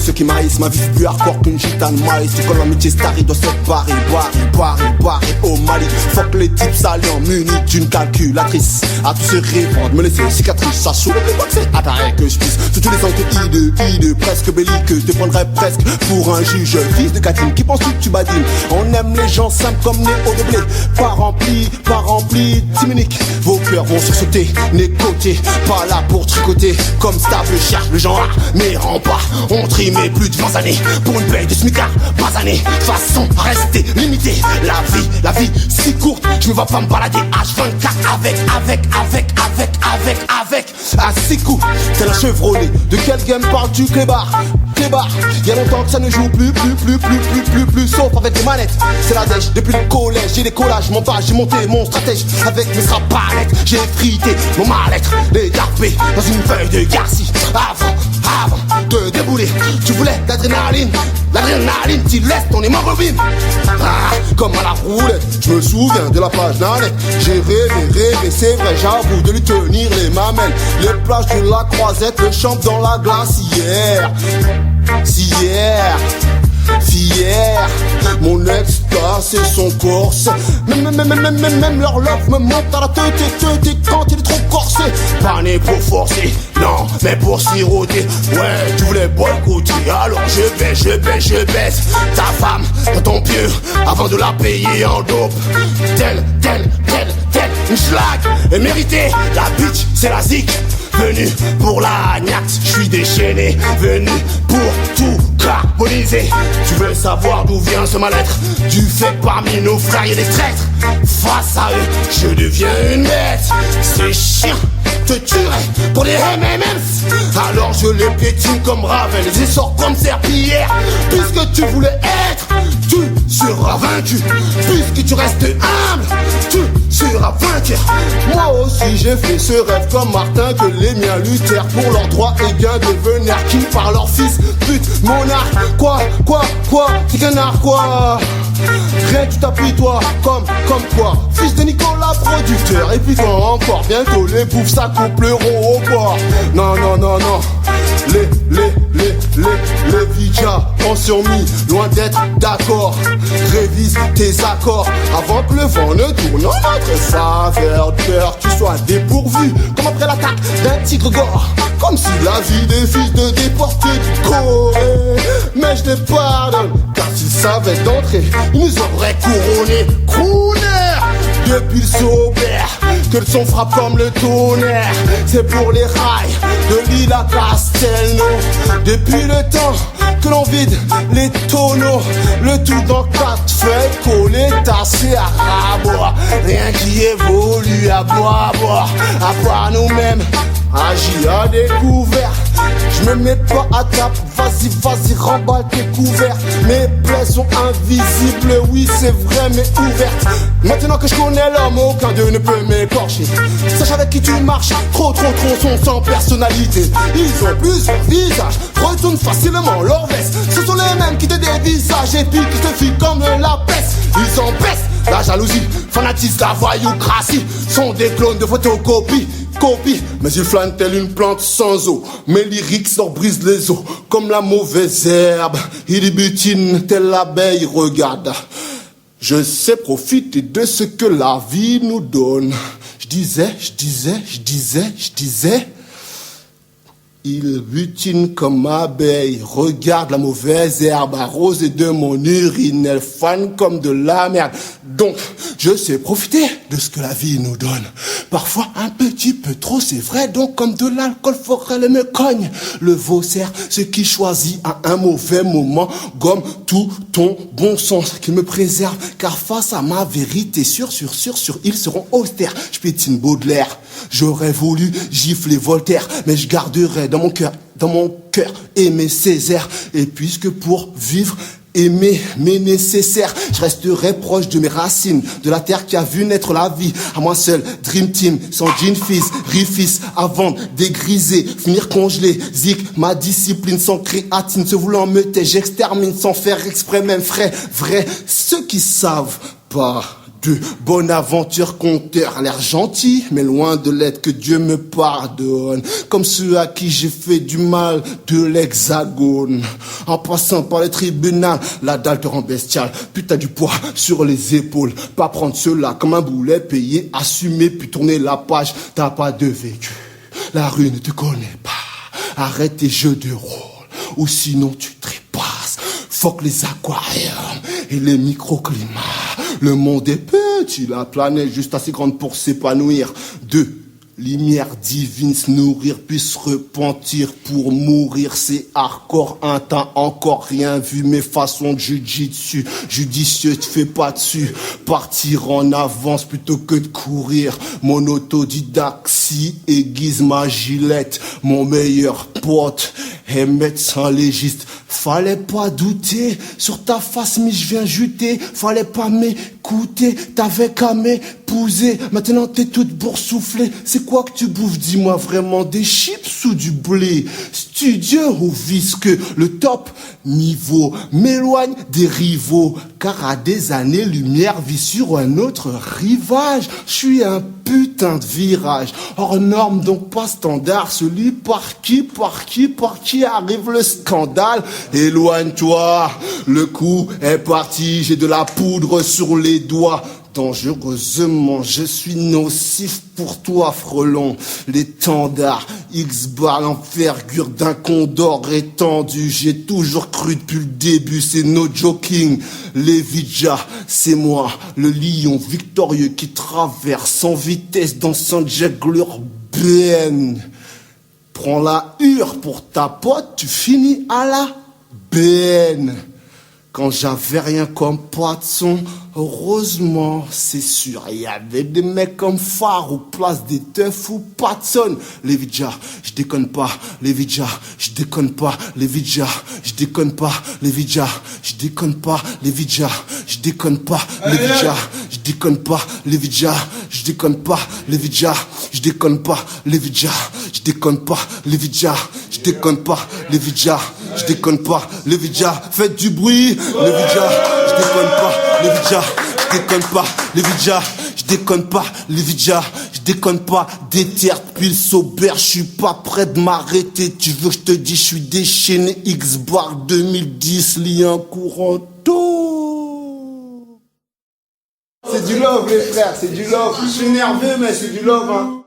ceux qui maïsent ma vie plus hardcore qu'une gitane maïs. Tu connais l'amitié starry doit se barrer au Mali. Fuck les types salés en muni d'une calculatrice. À tous se répandre, me laisser cicatrice. Ça saoule le boxer, attends que je puisse. Sur tous les angles hideux, presque belliqueux. Te prendrais presque pour un juge. Fils de Catherine, qui pense-tu que tu badines? On aime les gens simples comme nés au de blé. Pas rempli, Timonique. Vos cœurs vont sursauter, nécoter. Pas là pour tricoter, comme stable cherche le genre. Mais rend pas, on trimait plus de 20 années. Pour une paye de smicard, pas années. Façon à rester limité. La vie si courte, je ne vais pas me balader H24 avec à 6 coups, t'es la Chevrolet. De quel game parles-tu, clébard? Y'a longtemps que ça ne joue plus. Sauf avec des manettes, c'est la dèche. Depuis le collège, j'ai des collages, j'ai monté mon stratège. Avec mes strapalettes, j'ai frité mon mal-être. Les darpés dans une feuille de Garci. Avant de débouler, tu voulais l'adrénaline, tu laisses ton hémoglobine. Comme à la roulette, je me souviens de la page d'Annette. J'ai rêvé, c'est vrai, j'avoue de lui tenir les mamelles. Les plages de la Croisette, le champ dans la glacière. Fier, mon ecstasy et son corset. Même leur love me monte à la tête quand il est trop corsé. Pas né pour forcer, non, mais pour siroter. Ouais, tu voulais boycotter, alors je baisse ta femme dans ton pieu avant de la payer en dope. Telle, une schlag est méritée. La bitch, c'est la zik. Venu pour la niaque, je suis déchaîné. Venu pour tout carboniser. Tu veux savoir d'où vient ce mal-être? Du fait que parmi nos frères y'a des traîtres. Face à eux, je deviens une bête. Ces chiens te tueraient pour des MMMs. Alors je les piétine comme Ravel, les essors comme serpillière. Puisque tu voulais être, tu seras vaincu. Puisque tu restes humble, tu seras vainqueur. Moi aussi j'ai fait ce rêve comme Martin, que les miens luttèrent pour leurs droits et bien devenir qui par leur fils pute monarque. Quoi, c'est qu'un art quoi. Rien tu t'appuies toi, comme quoi. Fils de Nicolas producteur. Et puis quand encore, bientôt les bouffes s'accoupleront au port. Non. Les vidjas en surmis, loin d'être d'accord. Révise tes accords avant que le vent ne tourne en notre faveur. Peur que tu sois dépourvu, comme après l'attaque d'un tigre gore. Comme si la vie des fils de déportés du Corée. Mais je les pardonne, car s'ils savaient d'entrée, ils nous auraient couronnés. Crooner depuis le Saubert, que le son frappe comme le tonnerre. C'est pour les rails de l'île à Castelnau. Depuis le temps que l'on vide les tonneaux, le tout dans 4 feuilles collées, tassées à rabois. Rien qui évolue à boire, à part nous-mêmes. Agis à découvert, je me mets pas à table. Vas-y, remballe tes couverts. Mes plaies sont invisibles, oui c'est vrai mais ouvertes. Maintenant que je connais l'homme, aucun d'eux ne peut m'écorcher. Sache avec qui tu marches, trop sont sans personnalité. Ils ont plusieurs visages, retournent facilement leur veste. Ce sont les mêmes qui te dévisagent et puis qui te filent comme la peste. Ils empêchent la jalousie, fanatisent la voyoucratie. Sont des clones de photocopies. Mais ils flânent telle une plante sans eau. Mes lyrics leur brisent les os comme la mauvaise herbe. Ils butinent telle l'abeille, regarde. Je sais profiter de ce que la vie nous donne. Je disais. Il butine comme abeille, regarde la mauvaise herbe arrosée de mon urine, elle fane comme de la merde. Donc, je sais profiter de ce que la vie nous donne. Parfois un petit peu trop, c'est vrai, donc comme de l'alcool forel me cogne. Le vaussaire, ce qui choisit à un mauvais moment, gomme tout ton bon sens, qu'il me préserve, car face à ma vérité, sûr, ils seront austères. Je pétine Baudelaire, j'aurais voulu gifler Voltaire, mais je garderai dans mon cœur, aimer Césaire. Et puisque pour vivre, aimer m'est nécessaire, je resterai proche de mes racines, de la terre qui a vu naître la vie. À moi seul, Dream Team, sans jean fils, riffis, avant dégriser, finir congelé. Zik, ma discipline sans créatine, se voulant me taire, j'extermine sans faire exprès, même vrai. Ceux qui savent pas De bonne aventure compteur, l'air gentil, mais loin de l'être, que Dieu me pardonne. Comme ceux à qui j'ai fait du mal de l'Hexagone. En passant par les tribunaux, la dalle te rend bestial. Puis t'as du poids sur les épaules. Pas prendre cela comme un boulet, payer, assumer, puis tourner la page. T'as pas de vécu, la rue ne te connaît pas. Arrête tes jeux de rôle, ou sinon tu trépasses. Fuck les aquariums et les microclimats. Le monde est petit, la planète juste assez grande pour s'épanouir. De lumière divine se nourrir, puis se repentir pour mourir. C'est hardcore, un temps encore rien vu. Mes façons de jujitsu, judicieux, te fais pas dessus. Partir en avance plutôt que de courir. Mon autodidaxie aiguise ma gilette. Mon meilleur pote est médecin légiste. Fallait pas douter sur ta face, mais je viens juter. Fallait pas m'écouter, t'avais qu'à m'épouser. Maintenant t'es toute boursouflée. C'est quoi que tu bouffes, dis-moi vraiment, des chips ou du blé? Studieux ou visqueux, le top niveau m'éloigne des rivaux. Car à des années-lumière vit sur un autre rivage. Je suis un putain de virage, hors norme donc pas standard. Celui par qui arrive le scandale. Éloigne-toi, le coup est parti, j'ai de la poudre sur les doigts. Dangereusement, je suis nocif pour toi, frelon. L'étendard X-bar, l'envergure d'un condor étendu. J'ai toujours cru depuis le début, c'est no joking. Levidja, c'est moi, le lion victorieux qui traverse en vitesse dans son jungle urbaine. Prends la hure pour ta pote, tu finis à la BN. Quand j'avais rien comme patron, heureusement, c'est sûr, il y avait des mecs comme phare ou place des teufs ou patson. Les vidjas, je déconne pas, les vidjas, je déconne pas, les vidjas, je déconne pas, les vidjas, je déconne pas, les vidjas, je déconne pas, les vidjas, je déconne pas, les vidjas, je déconne pas, les vidjas, je déconne pas, les vidjas, je déconne pas, les vidjas, je déconne pas, les vidjas, je déconne pas, les vidjas, faites du bruit. Les vidjas, je déconne pas, les vidjas, je déconne pas, les vidjas, je déconne pas, les vidjas, je déconne pas, déterre, pile sober, je suis pas prêt de m'arrêter, tu veux que je te dise, je suis déchaîné, X-Bar 2010, lien courant tôt. C'est du love les frères, c'est du love, je suis nerveux mais c'est du love hein.